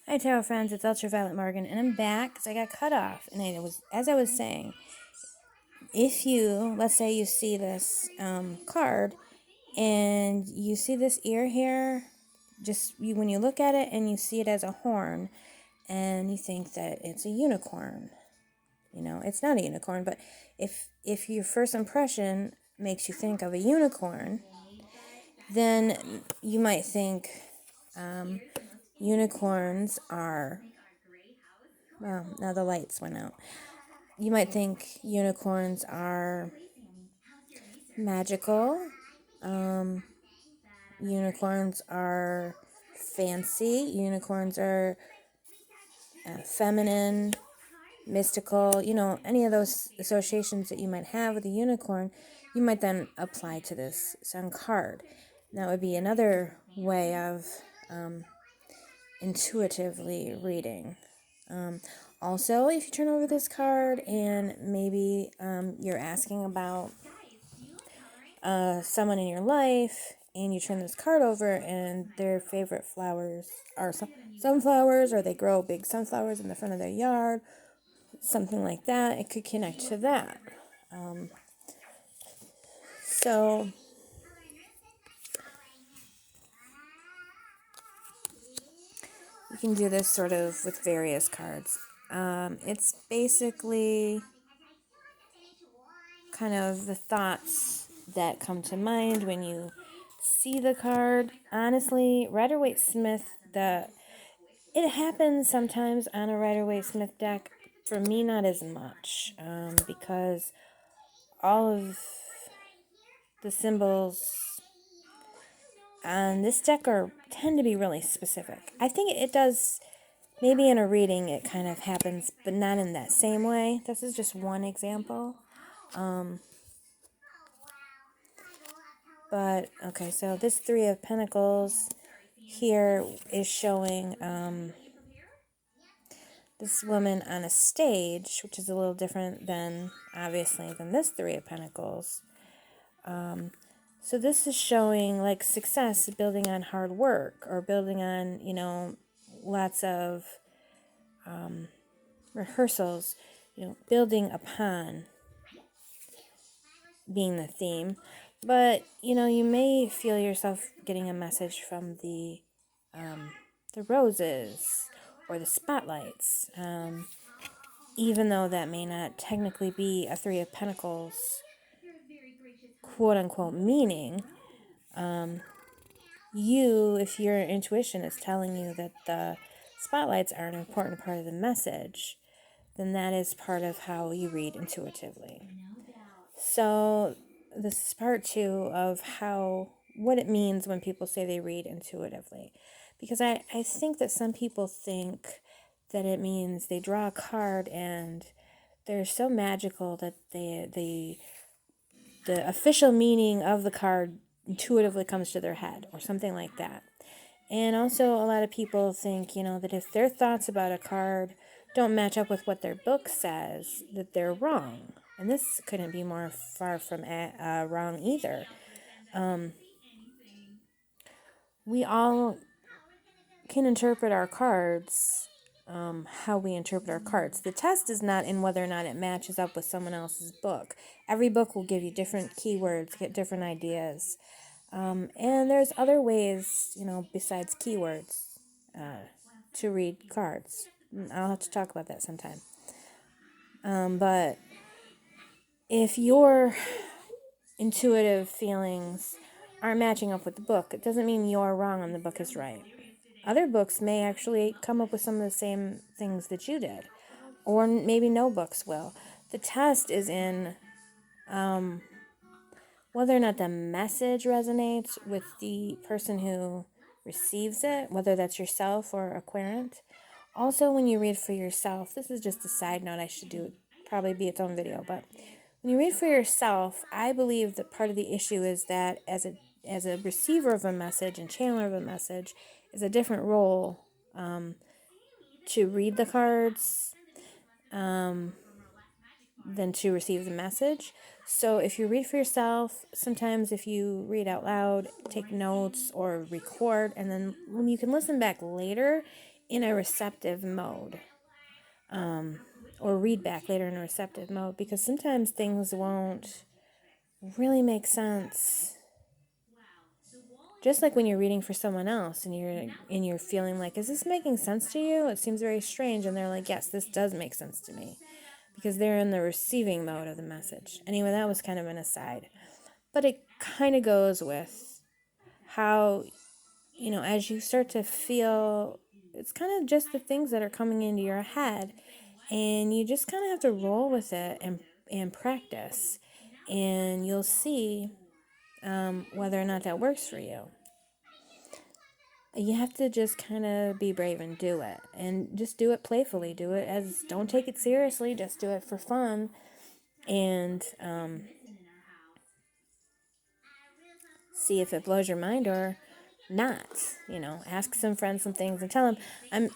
Hi, tarot friends. It's Ultraviolet Morgan, and I'm back because I got cut off. And as I was saying, if you, let's say, you see this card, and you see this ear here, when you look at it and you see it as a horn, and you think that it's a unicorn. It's not a unicorn, but if your first impression makes you think of a unicorn, then you might think unicorns are. Well, now the lights went out. You might think unicorns are magical. Unicorns are fancy. Unicorns are feminine, mystical. Any of those associations that you might have with a unicorn, you might then apply to this sun card. That would be another way of intuitively reading. Also, if you turn over this card and maybe you're asking about someone in your life, and you turn this card over and their favorite flowers are sunflowers, or they grow big sunflowers in the front of their yard, something like that, it could connect to that. So you can do this sort of with various cards. It's basically kind of the thoughts that come to mind when you see the card. Honestly, Rider-Waite-Smith, it happens sometimes on a Rider-Waite-Smith deck. For me, not as much, because all of the symbols on this deck tend to be really specific. I think it does, maybe in a reading it kind of happens, but not in that same way. This is just one example. But, okay, so this Three of Pentacles here is showing this woman on a stage, which is a little different than, obviously, than this Three of Pentacles. So this is showing, like, success building on hard work, or building on, lots of rehearsals, building upon being the theme. But, you may feel yourself getting a message from the roses or the spotlights, even though that may not technically be a Three of Pentacles quote-unquote meaning. If your intuition is telling you that the spotlights are an important part of the message, then that is part of how you read intuitively. So this is part 2 of what it means when people say they read intuitively. Because I think that some people think that it means they draw a card and they're so magical that the official meaning of the card intuitively comes to their head, or something like that. And also a lot of people think, that if their thoughts about a card don't match up with what their book says, that they're wrong. And this couldn't be more far from wrong either. We all can interpret our cards how we interpret our cards. The test is not in whether or not it matches up with someone else's book. Every book will give you different keywords, get different ideas. And there's other ways, besides keywords, to read cards. I'll have to talk about that sometime. But if your intuitive feelings aren't matching up with the book, it doesn't mean you're wrong and the book is right. Other books may actually come up with some of the same things that you did, or maybe no books will. The test is in whether or not the message resonates with the person who receives it, whether that's yourself or a querent. Also, when you read for yourself, this is just a side note, I should probably be its own video, but when you read for yourself, I believe that part of the issue is that as a receiver of a message and channeler of a message is a different role to read the cards than to receive the message. So if you read for yourself, sometimes if you read out loud, take notes or record, and then when you can listen back later, in a receptive mode, or read back later in a receptive mode, because sometimes things won't really make sense. Just like when you're reading for someone else and you're feeling like, is this making sense to you? It seems very strange, and they're like, yes, this does make sense to me, because they're in the receiving mode of the message. Anyway, that was kind of an aside, but it kind of goes with how, as you start to feel, it's kind of just the things that are coming into your head, and you just kind of have to roll with it and practice, and you'll see whether or not that works for you. You have to just kind of be brave and do it, and just do it playfully. Don't take it seriously, just do it for fun, and see if it blows your mind or not. Ask some friends some things and tell them,